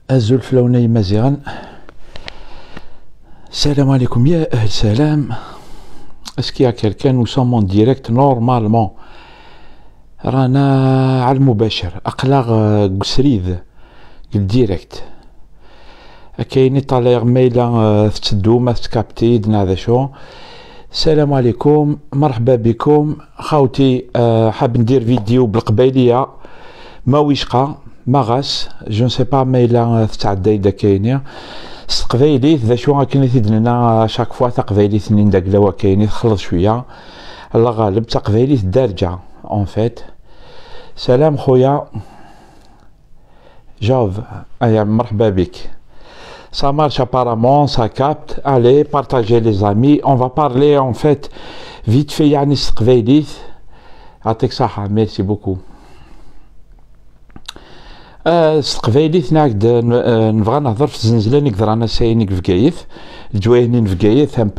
Azul Flaunay Maziran. Salam alaikum, ya salam. Est-ce qu'il y a quelqu'un? Nous sommes en direct normalement. رانا على المباشر اقلاغ قسريد الديريكت كايني طالع ميلا تسدو ما تكابتي دنا هذا شو. السلام عليكم، مرحبا بكم خاوتي. حاب ندير فيديو بالقبايليه ما ويشقى ما غاس جو سي با ميلا تتعدى اذا كاينين قبايليت ذا شو كاين تدنا شاك فوا تقبايليت ثنين داك لوا كاينين تخلص شويه الله غالب تقبايليت الدارجه اون فيت. سلام خويا جوف، ايا مرحبا بك. Ça marche apparemment, ça capte. Allez, partagez les amis. On va parler en fait vite fait يعني استقبايليت. يعطيك صحة، ميرسي بوكو. استقبايليت نعقد نبغى نهضر في الزنزلة نقدر انا ساينيك في كايث الجواينين في كايث ان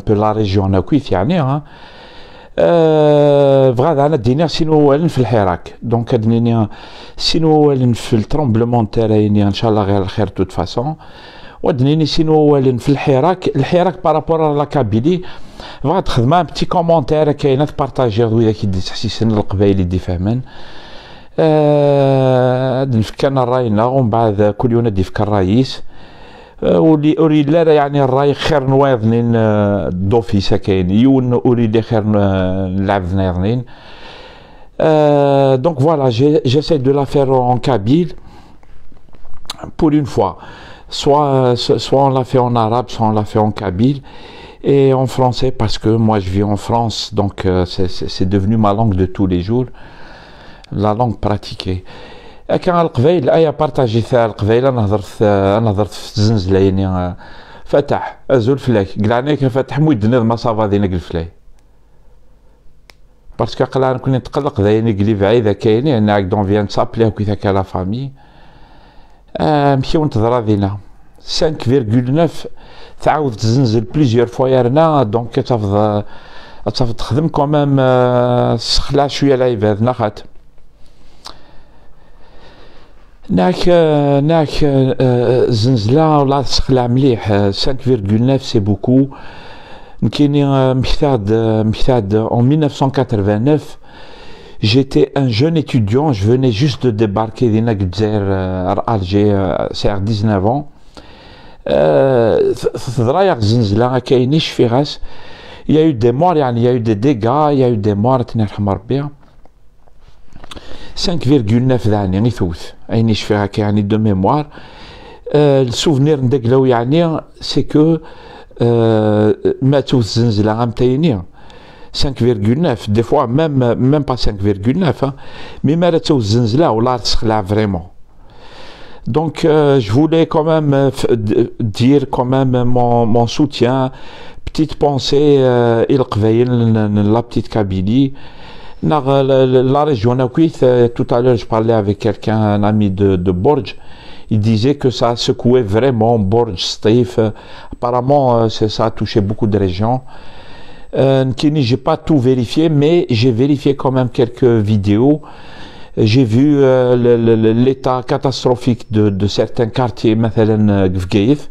بو لا ريجيون هاكويث يعني ها. بغا انا دينا سينو والن في الحراك دونك دنيا سينو والن في الترومبلمون تاعي ان شاء الله غير الخير توت فاسون. ودنيني سينو والن في الحراك بارابور لا كابيلي. بغا تخدم بتي كومونتير كاينه تبارطاجي ويا كي دي تحسيسن القبايلي دي فاهمين. نفكرنا راينا ومن بعد كل يوم ندي فكر الرئيس ولي اريد لا يعني الراي خير نواضنين دوفيس كاين يون اريد خير نلعب ناضنين. Donc voilà, j'essaie de la faire en kabyle pour une fois. Soit on l'a fait en arabe, soit on l'a fait en kabyle et en français parce que moi je vis en France, donc c'est devenu ma langue de tous les jours, la langue pratiquée. كان القبايل ايا بارطاجي ثاع القبايل. انا هضرت في الزنزله يعني فتح ازول فلاك قلعني كنفتح مويدنا ما صافا دينا الفلاي باسكو قلا نكون نتقلق ذايني قلي بعيده كاين يعني هاك دون فيان سابلي كي ثاك لا فامي. مشيو نتضرا دينا 5.9 تعاود تزنزل بليزيور فوا يرنا دونك تفض تخدم كومام سخلا شويه العباد ناخات ناك زنزله ولا تسخلع مليح 5.9 سي بوكو. نكيني مكتاد en 1989 j'étais un jeune étudiant, je venais juste de débarquer دينا الجزائر Alger c'est 19 ans. ضرايق زنزله كاينيش في غاس il y a eu des morts يعني il y a eu des dégâts, il y a eu des morts تنرحم ربي. 5.9 ذاني يثوث عينيش فيها كيعني دو ميموار. السوفنير ندقلو يعني سي كو ما توث زنزله عامتيني 5.9 دي فوا ميم با 5.9 مي ما توث زنزله ولا تسخلع فريمون. دونك je voulais quand même dire quand même mon soutien, petite pensée القبايل la petite Kabylie. La région Nakuith, tout à l'heure je parlais avec quelqu'un, un ami de Borj, il disait que ça a secoué vraiment Borj, Stif. Apparemment ça a touché beaucoup de régions. J'ai pas tout vérifié, mais j'ai vérifié quand même quelques vidéos. J'ai vu l'état catastrophique de certains quartiers, مثلا Gvgeith.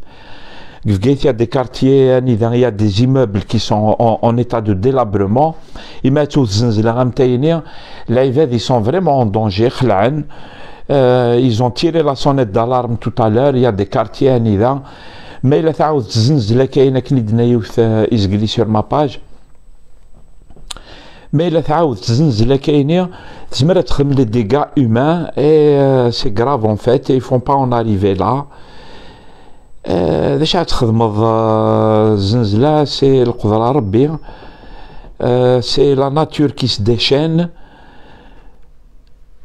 Il y a des quartiers, il y a des immeubles qui sont en état de délabrement. Ils sont vraiment en danger. Ils ont tiré la sonnette d'alarme tout à l'heure. Il y a des quartiers, mais il y a sur ma page. Mais il y a des dégâts humains et c'est grave en fait. Ils ne font pas en arriver là. باش تخدمض الزنزله سي القدره ربي. سي لا ناتور كي se déchaîne.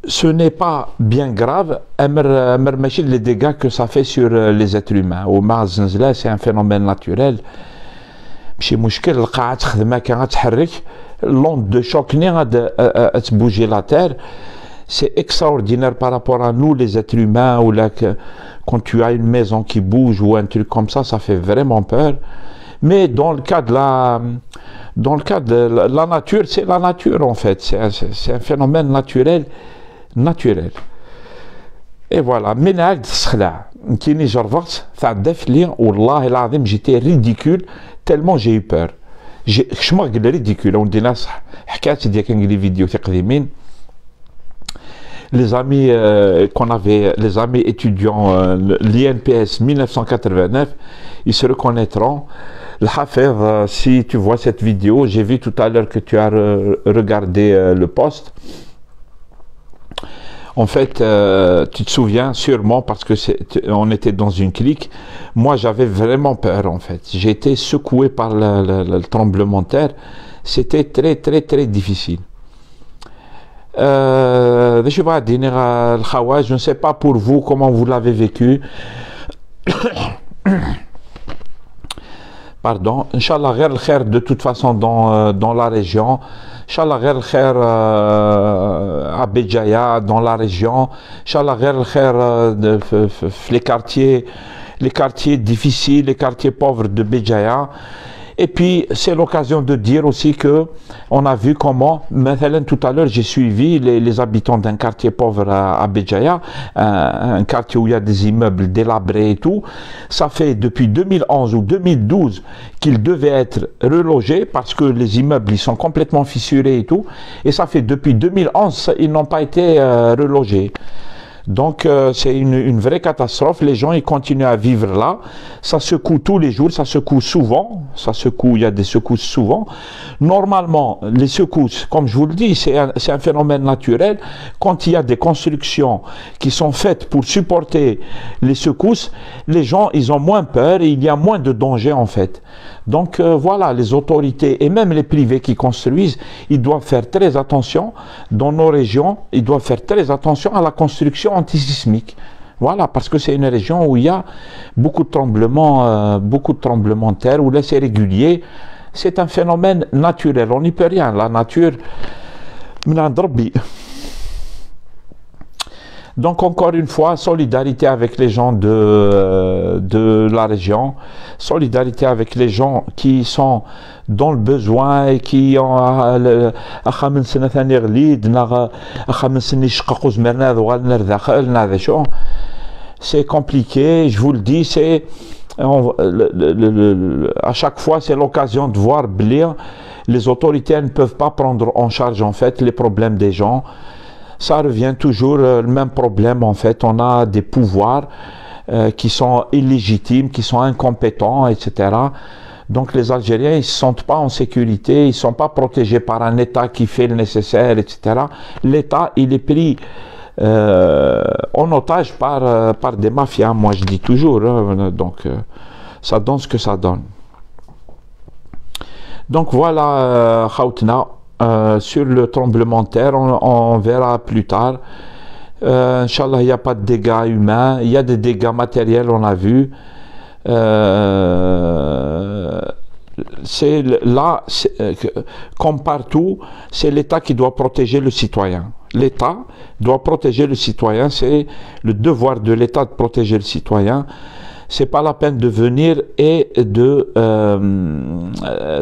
Ce n'est pas bien grave. امر ماشي les dégâts que ça fait sur les êtres humains. ومع الزنزله سي ان فينومين ناتوريل ماشي مشكل. القاعه تخدم هكا تحرك لوند دو شوك ني غاد تبوجي لا تير. C'est extraordinaire par rapport à nous les êtres humains ou là quand tu as une maison qui bouge ou un truc comme ça fait vraiment peur. Mais dans le cas de la nature, c'est la nature en fait, c'est un phénomène naturel. Et voilà, منعك تسخلع كيني جربت تعدف لي والله العظيم جيتي ridicule tellement j'ai eu peur. شمغ قال ridicule ودي ناس حكات ديال كان لي فيديو قديمين. Les amis qu'on avait, les amis étudiants, l'INPS 1989, ils se reconnaîtront. Le Hafez, si tu vois cette vidéo, j'ai vu tout à l'heure que tu as regardé le post. En fait, tu te souviens sûrement parce que on était dans une clique. Moi, j'avais vraiment peur en fait. J'ai été secoué par le tremblement de terre. C'était très, très, très difficile. Je ne sais pas pour vous comment vous l'avez vécu. Pardon. Inch'Allah, غير الخير de toute façon dans la région. Inch'Allah, غير الخير à Béjaïa, dans la région. Inch'Allah, غير الخير les quartiers difficiles, les quartiers pauvres de Béjaïa. Et puis, c'est l'occasion de dire aussi que on a vu comment, maintenant, tout à l'heure, j'ai suivi les habitants d'un quartier pauvre à Béjaïa, un quartier où il y a des immeubles délabrés et tout. Ça fait depuis 2011 ou 2012 qu'ils devaient être relogés parce que les immeubles, ils sont complètement fissurés et tout. Et ça fait depuis 2011, ils n'ont pas été relogés. Donc c'est une vraie catastrophe, les gens ils continuent à vivre là, ça secoue tous les jours, ça secoue souvent, il y a des secousses souvent. Normalement, les secousses, comme je vous le dis, c'est un phénomène naturel. Quand il y a des constructions qui sont faites pour supporter les secousses, les gens ils ont moins peur et il y a moins de danger en fait. Donc voilà, les autorités et même les privés qui construisent, ils doivent faire très attention dans nos régions, ils doivent faire très attention à la construction antisismique. Voilà, parce que c'est une région où il y a beaucoup de tremblements de terre, où là c'est régulier. C'est un phénomène naturel, on n'y peut rien. La nature, donc encore une fois, solidarité avec les gens de la région, solidarité avec les gens qui sont dans le besoin et qui ont c'est compliqué, je vous le dis, c'est à chaque fois c'est l'occasion de voir les autorités ne peuvent pas prendre en charge en fait les problèmes des gens. Ça revient toujours le même problème en fait, on a des pouvoirs qui sont illégitimes, qui sont incompétents, etc. Donc les Algériens, ils ne se sentent pas en sécurité, ils ne sont pas protégés par un État qui fait le nécessaire, etc. L'État, il est pris en otage par des mafias, moi je dis toujours, hein, donc ça donne ce que ça donne. Donc voilà, Khaoutna, sur le tremblement de terre, on verra plus tard. Inch'Allah, il n'y a pas de dégâts humains, il y a des dégâts matériels, on a vu. C'est là, comme partout, c'est l'État qui doit protéger le citoyen. L'État doit protéger le citoyen, c'est le devoir de l'État de protéger le citoyen. C'est pas la peine de venir et de,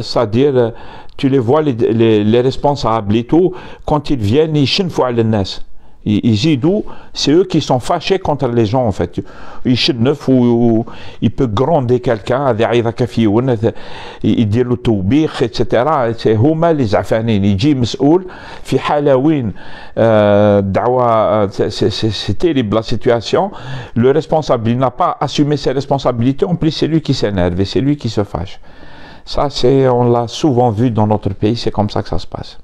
c'est-à-dire, tu les vois, les responsables et tout, quand ils viennent, ils chinfouent à l'ennes. C'est eux qui sont fâchés contre les gens en fait. Ils chinfouent ou il peut gronder quelqu'un, il dit le toubir, etc. C'est huma les afanin. Il dit مسؤول في حالة وين c'est terrible la situation. Le responsable, il n'a pas assumé ses responsabilités. En plus, c'est lui qui s'énerve et c'est lui qui se fâche. Ça, on l'a souvent vu dans notre pays. C'est comme ça que ça se passe.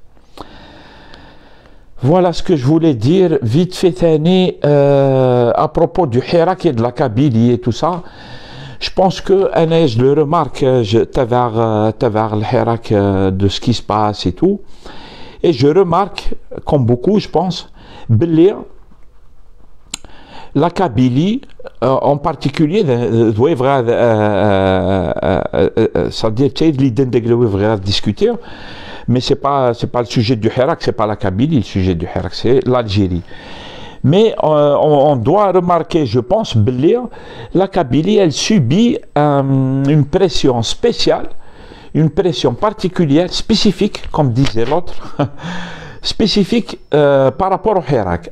Voilà ce que je voulais dire, vite fait, Thani, à propos du Hirak et de la Kabylie et tout ça. Je pense que, je le remarque, t'avais le Hirak de ce qui se passe et tout. Et je remarque, comme beaucoup, je pense, la Kabylie, en particulier, c'est-à-dire, l'idée de discuter. Mais c'est pas le sujet du Hirak, c'est pas la Kabylie, le sujet du Hirak, c'est l'Algérie. Mais on doit remarquer, je pense, la Kabylie, elle subit une pression spéciale, une pression particulière, spécifique, comme disait l'autre, spécifique par rapport au Hirak.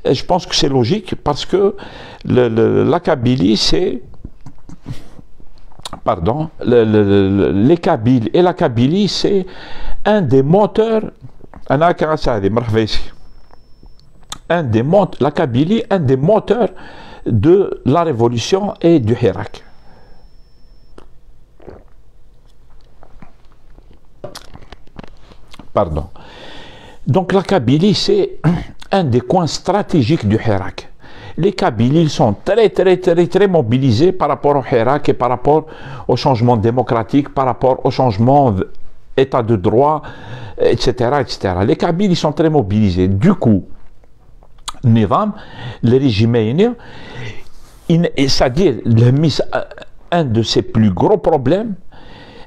Et je pense que c'est logique parce que la Kabylie, c'est... Pardon, les Kabyles et la Kabylie, c'est un des moteurs... La Kabylie, un des moteurs de la révolution et du Hirak. Pardon. Donc la Kabylie, c'est un des coins stratégiques du Hirak. Les Kabyles sont très mobilisés par rapport au Hirak et par rapport au changement démocratique, par rapport au changement état de droit, etc. etc. Les Kabyles sont très mobilisés. Du coup, Nizam, le régime, c'est-à-dire un de ses plus gros problèmes,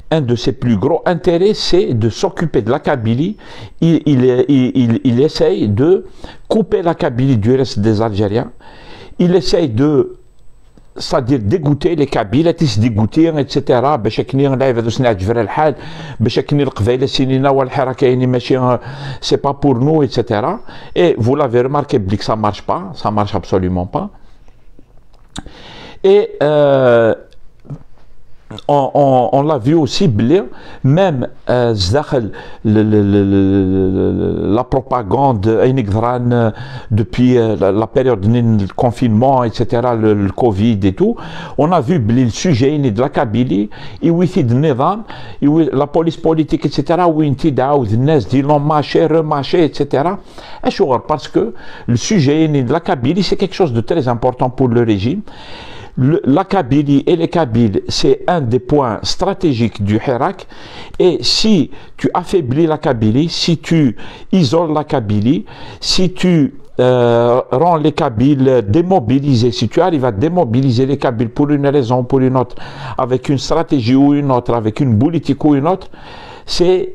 un de ses plus gros intérêts, c'est de s'occuper de la Kabylie. Il essaye de couper la Kabylie du reste des Algériens. Il essaye de, c'est-à-dire dégoûter les Kabyles, dégoûter, etc. C'est pas pour nous, etc. Et vous l'avez remarqué, ça marche pas, ça marche absolument pas. Et on l'a vu aussi, même la propagande depuis la période de confinement, etc., le Covid et tout, on a vu le sujet de la Kabylie, la police politique, etc., où ils l'ont remaché, etc. Parce que le sujet de la Kabylie, c'est quelque chose de très important pour le régime. La Kabylie et les Kabyles, c'est un des points stratégiques du Hirak. Et si tu affaiblis la Kabylie, si tu isoles la Kabylie, si tu rends les Kabyles démobilisés, si tu arrives à démobiliser les Kabyles pour une raison ou pour une autre, avec une stratégie ou une autre, avec une politique ou une autre, c'est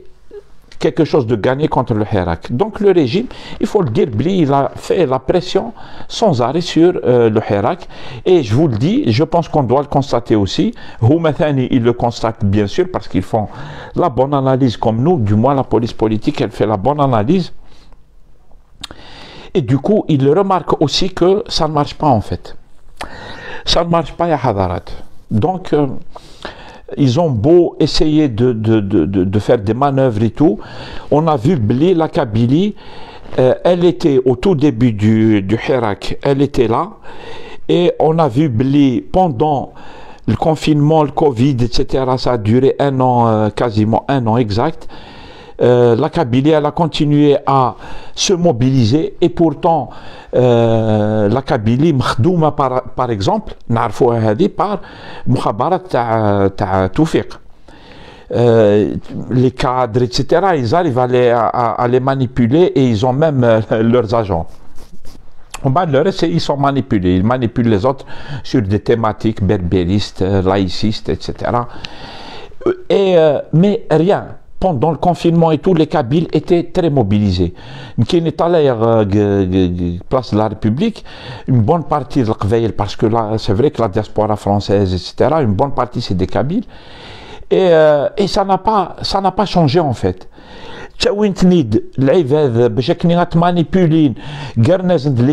quelque chose de gagné contre le Hirak. Donc le régime, il faut le dire, il a fait la pression sans arrêt sur le Hirak. Et je vous le dis, je pense qu'on doit le constater aussi. Houmathani, il le constate bien sûr parce qu'ils font la bonne analyse comme nous, du moins la police politique, elle fait la bonne analyse. Et du coup, il remarque aussi que ça ne marche pas en fait. Ça ne marche pas, ya Hadarat. Donc, ils ont beau essayer de faire des manœuvres et tout. On a vu la Kabylie, elle était au tout début du Hirak, elle était là. Et on a vu pendant le confinement, le Covid, etc. Ça a duré un an, quasiment un an exact. La Kabylie, elle a continué à se mobiliser et pourtant la Kabylie مخدومة par exemple نعرفوها هذه par مخابرات تاع توفيق les cadres etc. ils arrivent à les manipuler et ils ont même leurs agents. En bas de le reste, ils sont manipulés, ils manipulent les autres sur des thématiques berbéristes, laïcistes, etc. Mais rien. Pendant le confinement et tout, les Kabyles étaient très mobilisés. Qui est allé place de la République, une bonne partie de l'Qveil, parce que là, c'est vrai que la diaspora française, etc., une bonne partie, c'est des Kabyles. Et ça n'a pas changé, en fait. Les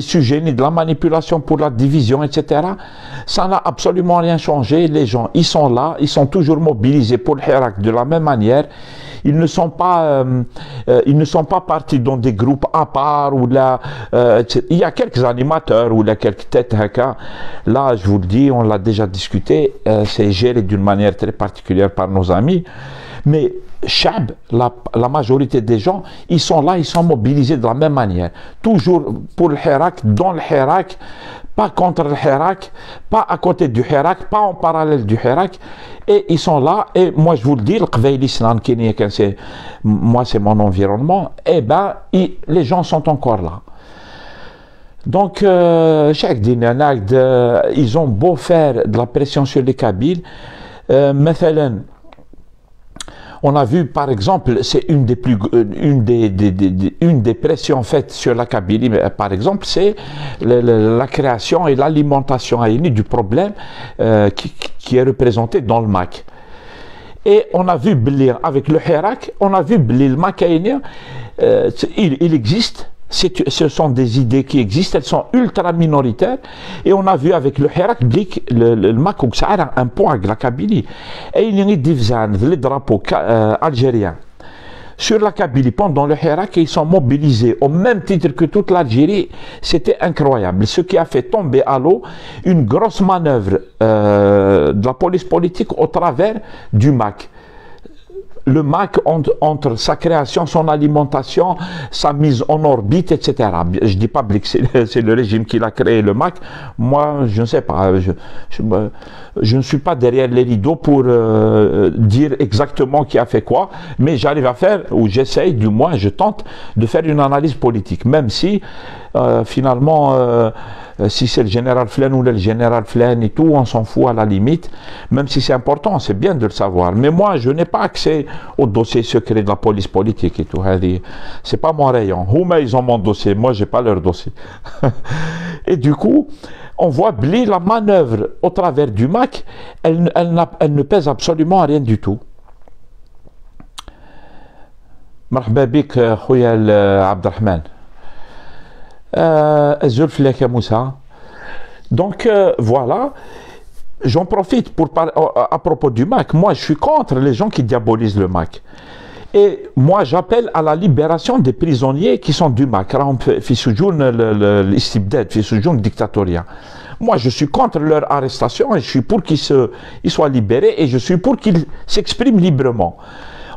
sujets de la manipulation pour la division, etc. Ça n'a absolument rien changé. Les gens, ils sont là, ils sont toujours mobilisés pour le Hirak de la même manière. Ils ne sont pas partis dans des groupes à part ou là. Il y a quelques animateurs ou là quelques têtes haka. Là, je vous le dis, on l'a déjà discuté. C'est géré d'une manière très particulière par nos amis. Mais Chab, la majorité des gens, ils sont là, ils sont mobilisés de la même manière. Toujours pour le Hirak, dans le Hirak, pas contre le Hirak, pas à côté du Hirak, pas en parallèle du Hirak. Et ils sont là, et moi je vous le dis, le Qveili Snan Kenya, moi c'est mon environnement, et ben les gens sont encore là. Donc, ils ont beau faire de la pression sur les Kabyles, on a vu, par exemple, c'est une des pressions faites sur la Kabylie, par exemple, c'est la création et l'alimentation du problème qui est représenté dans le MAC. Et on a vu avec le Hirak, on a vu le MAC il existe, ce sont des idées qui existent, elles sont ultra minoritaires. Et on a vu avec le Hirak, le Makouk, ça a un poids avec la Kabylie. Et il y a des drapeaux algériens sur la Kabylie pendant le Hirak, ils sont mobilisés au même titre que toute l'Algérie. C'était incroyable. Ce qui a fait tomber à l'eau une grosse manœuvre de la police politique au travers du MAC. Le MAC, entre sa création, son alimentation, sa mise en orbite, etc. Je ne dis pas que c'est le régime qui l'a créé, le MAC. Moi, je ne sais pas. Je ne suis pas derrière les rideaux pour dire exactement qui a fait quoi, mais j'arrive à faire, ou j'essaye, du moins, je tente de faire une analyse politique, même si, finalement, si c'est le général Flen ou le général Flen et tout, on s'en fout à la limite, même si c'est important, c'est bien de le savoir. Mais moi, je n'ai pas accès au dossier secret de la police politique et tout. C'est pas mon rayon. Ils ont mon dossier, moi, j'ai pas leur dossier. Et du coup, on voit Bli, la manœuvre au travers du MAC, elle ne pèse absolument à rien du tout. مرحبا بك خويا عبد الرحمن. Donc voilà, j'en profite pour parler à propos du MAC. Moi, je suis contre les gens qui diabolisent le MAC. Et moi, j'appelle à la libération des prisonniers qui sont du MAC. Moi, je suis contre leur arrestation et je suis pour qu'ils soient libérés et je suis pour qu'ils s'expriment librement.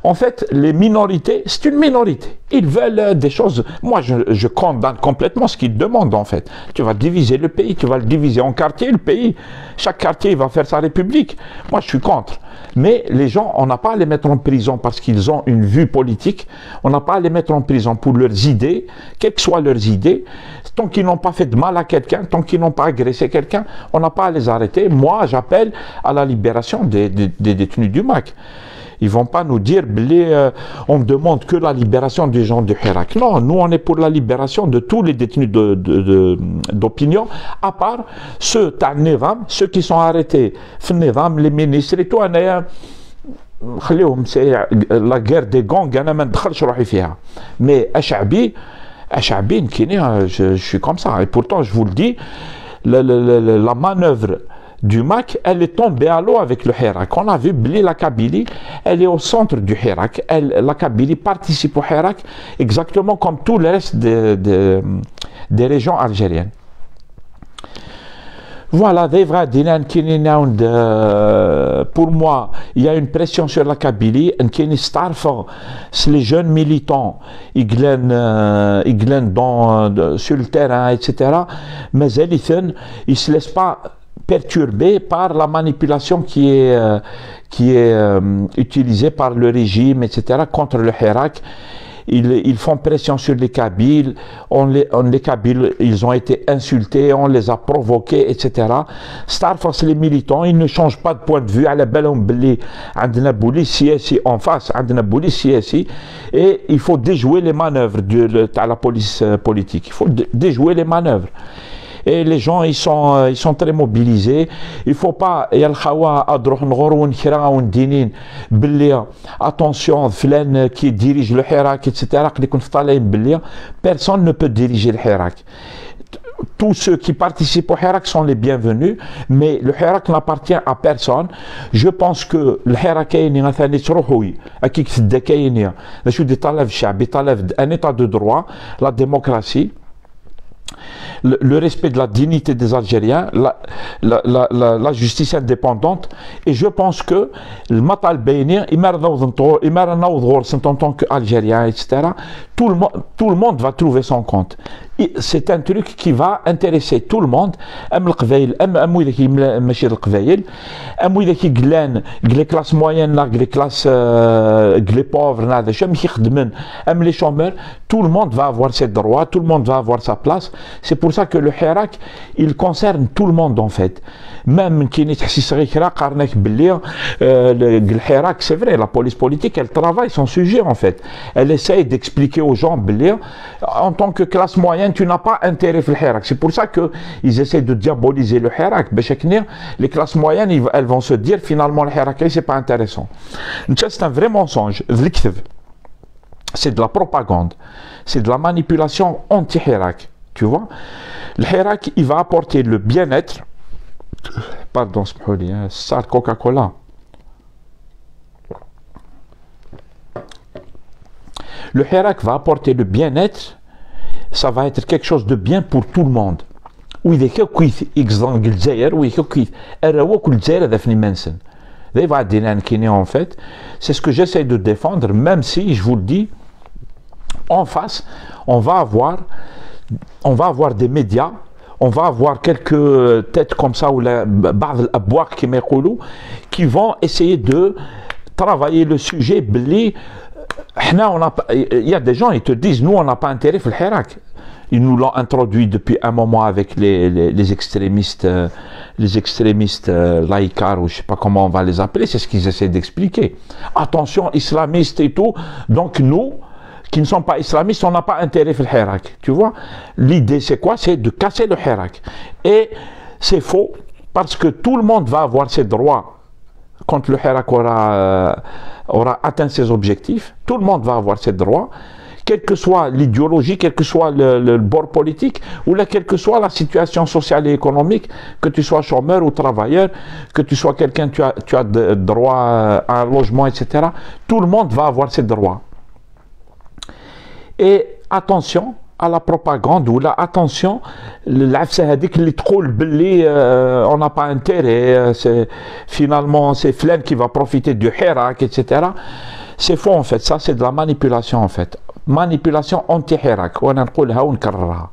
En fait, les minorités, c'est une minorité. Ils veulent des choses. Moi, je condamne complètement ce qu'ils demandent, en fait. Tu vas diviser le pays, tu vas le diviser en quartiers, le pays. Chaque quartier va faire sa république. Moi, je suis contre. Mais les gens, on n'a pas à les mettre en prison parce qu'ils ont une vue politique. On n'a pas à les mettre en prison pour leurs idées, quelles que soient leurs idées. Tant qu'ils n'ont pas fait de mal à quelqu'un, tant qu'ils n'ont pas agressé quelqu'un, on n'a pas à les arrêter. Moi, j'appelle à la libération des détenus du MAC. Ils ne vont pas nous dire, on ne demande que la libération des gens du Hirak. Non, nous on est pour la libération de tous les détenus d'opinion, à part ceux qui sont arrêtés, les ministres et tout. C'est la guerre des gangs, mais je suis comme ça. Et pourtant, je vous le dis, la manœuvre du MAC, elle est tombée à l'eau avec le Hirak. On a vu la Kabylie, elle est au centre du Hirak. La Kabylie participe au Hirak exactement comme tout le reste des régions algériennes. Voilà, pour moi, il y a une pression sur la Kabylie. Les jeunes militants, ils glènent sur le terrain, etc. Mais ils ne se laissent pas perturbés par la manipulation qui est utilisée par le régime, etc., contre le Hirak. Ils font pression sur les Kabyles, les Kabyles, ils ont été insultés, on les a provoqués, etc. Starfos, les militants, ils ne changent pas de point de vue. À la belle, on a en face, et il faut déjouer les manœuvres de la police politique. Il faut déjouer les manœuvres. Et les gens, ils sont très mobilisés. Il ne faut pas, attention, Flen qui dirige le Hirak, etc. Personne ne peut diriger le Hirak. Tous ceux qui participent au Hirak sont les bienvenus, mais le Hirak n'appartient à personne. Je pense que le Hirak est un état de droit, la démocratie, le respect de la dignité des Algériens, la justice indépendante, et je pense que le Matal Bénir, en tant qu'Algérien, etc., tout le monde va trouver son compte. C'est un truc qui va intéresser tout le monde. Les classes moyennes, les classes, les pauvres, les chômeurs, tout le monde va avoir ses droits, tout le monde va avoir sa place. C'est pour ça que le Hirak, il concerne tout le monde en fait. Même qui n'est le Hirak, c'est vrai, la police politique, elle travaille son sujet en fait. Elle essaye d'expliquer aux gens, en tant que classe moyenne, tu n'as pas intérêt au Hirak. C'est pour ça qu'ils essaient de diaboliser le Hirak. Les classes moyennes, elles vont se dire finalement le Hirak, c'est pas intéressant. C'est un vrai mensonge. c'est de la propagande, c'est de la manipulation anti-Hirak, tu vois. Le Hirak, il va apporter le bien-être, pardon, ça, Coca-Cola. Le Hirak va apporter le bien-être, ça va être quelque chose de bien pour tout le monde. وإذا كويس إكزان الجزائر وإذا كويس الروا كل الجزائر هذا فني منسن. ذي بعد دينا كيني en fait, c'est ce que j'essaie de défendre, même si je vous le dis, en face, on va avoir des médias, on va avoir quelques têtes comme ça ou بعض الأبواق كما يقولوا qui vont essayer de travailler le sujet بلي il y a des gens qui te disent nous on n'a pas intérêt في الحراك. Ils nous l'ont introduit depuis un moment avec les extrémistes laïcars, ou je ne sais pas comment on va les appeler, c'est ce qu'ils essaient d'expliquer. Attention, islamistes et tout. Donc nous, qui ne sommes pas islamistes, on n'a pas intérêt à le Hirak. Tu vois, l'idée c'est quoi? C'est de casser le Hirak. Et c'est faux, parce que tout le monde va avoir ses droits quand le Hirak aura atteint ses objectifs. Tout le monde va avoir ses droits. Quelle que soit l'idéologie, quel que soit le bord politique, ou là, quelle que soit la situation sociale et économique, que tu sois chômeur ou travailleur, que tu sois quelqu'un, tu as droit à un logement, etc. Tout le monde va avoir ses droits. Et attention à la propagande, ou là, attention, l'afsa hadik li tqoul billi on n'a pas intérêt, finalement c'est Flen qui va profiter du Hirak, etc. C'est faux en fait, ça c'est de la manipulation en fait. Manipulation anti-Hirak, وانا نقولها ونكررها.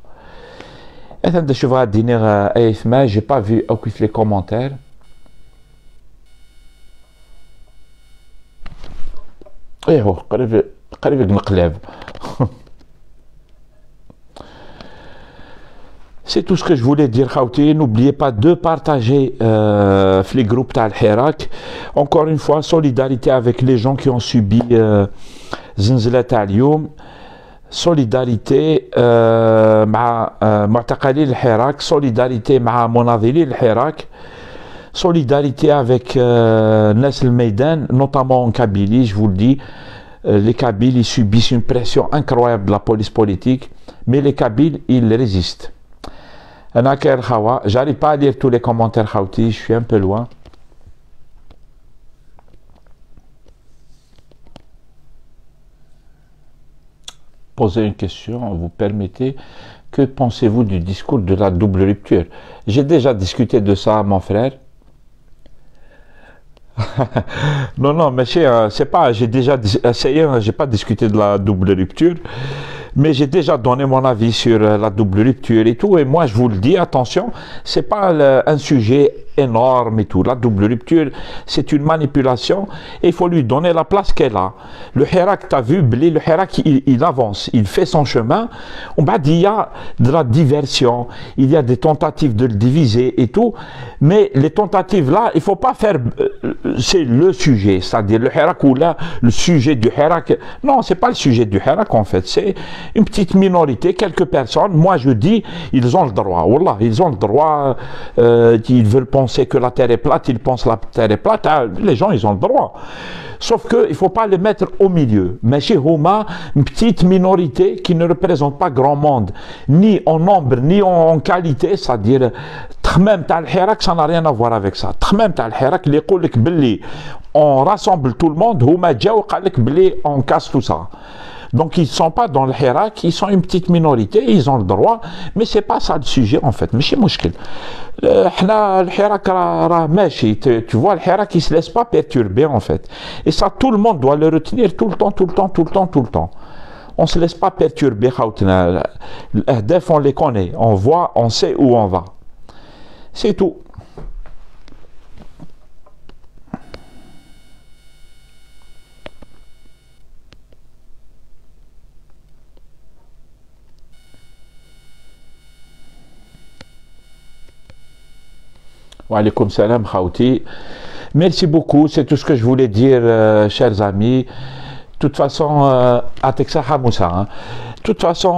اذا شوف غادي اي ثما j'ai pas vu اوكيف les commentaires. ايوه قريب نقلب. C'est tout ce que je voulais dire, Khawti. N'oubliez pas de partager les groupes Tal Hirak. Encore une fois, solidarité avec les gens qui ont subi Zenzela Talioum. Solidarité مع معتقلي الحراك. Solidarité مع مناضلي الحراك. Solidarité avec Nas El Meydan, notamment en Kabylie, je vous le dis. Les Kabyles, ils subissent une pression incroyable de la police politique, mais les Kabyles, ils résistent. J'arrive pas à lire tous les commentaires, Khawti, je suis un peu loin. Poser une question, vous permettez. Que pensez-vous du discours de la double rupture? J'ai déjà discuté de ça, mon frère. Non, mais c'est pas, j'ai déjà essayé, j'ai pas discuté de la double rupture. Mais j'ai déjà donné mon avis sur la double rupture et tout. Et moi, je vous le dis, attention, c'est pas un sujet énorme et tout. La double rupture, c'est une manipulation et il faut lui donner la place qu'elle a. Le Hirak, tu as vu, le Hirak, il avance, il fait son chemin. Il y a de la diversion, il y a des tentatives de le diviser et tout. Mais les tentatives là, il faut pas faire... c'est le sujet, c'est-à-dire le Hirak ou là, le sujet du Hirak. Non, c'est pas le sujet du Hirak en fait, c'est une petite minorité, quelques personnes. Moi, je dis, ils ont le droit. Wallah, ils ont le droit. Ils veulent penser que la terre est plate, ils pensent que la terre est plate. Les gens, ils ont le droit. Sauf qu'il ne faut pas les mettre au milieu. Mais chez Houma, une petite minorité qui ne représente pas grand monde, ni en nombre, ni en qualité, c'est-à-dire, même tal Hirak, ça n'a rien à voir avec ça. Même tal Hirak, les qoulik billi, on rassemble tout le monde, Houma djaou qalik billi, on casse tout ça. Donc ils ne sont pas dans le Hirak, ils sont une petite minorité, ils ont le droit, mais c'est pas ça le sujet en fait. Mais c'est mouchkil. Le Hirak rah machi, tu vois, le Hirak il se laisse pas perturber en fait. Et ça tout le monde doit le retenir tout le temps. On se laisse pas perturber, khawtna. L'Ahdaf on les connaît, on voit, on sait où on va. C'est tout. Wa alaykoum salam, Khawti. Merci beaucoup, c'est tout ce que je voulais dire, chers amis. De toute façon, de toute façon,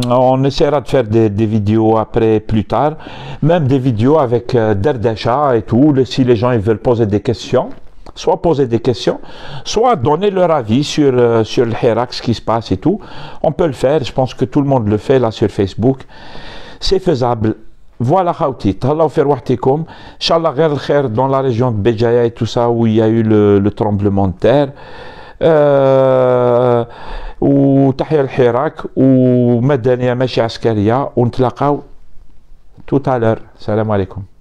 on essaiera de faire des vidéos après, plus tard. Même des vidéos avec Dardasha et tout, si les gens ils veulent poser des questions. soit poser des questions, soit donner leur avis sur le Hirak, ce qui se passe et tout. On peut le faire, je pense que tout le monde le fait là sur Facebook. C'est faisable. Voilà, Khawti, Tahallahu fi rwahtikum. Inch'Allah, غير الخير dans la région de Béjaïa et tout ça, où il y a eu le tremblement de terre. وتحيا الحراك ومدنية ماشي عسكرية، ونتلاقاو tout à l'heure. Salam alaikum.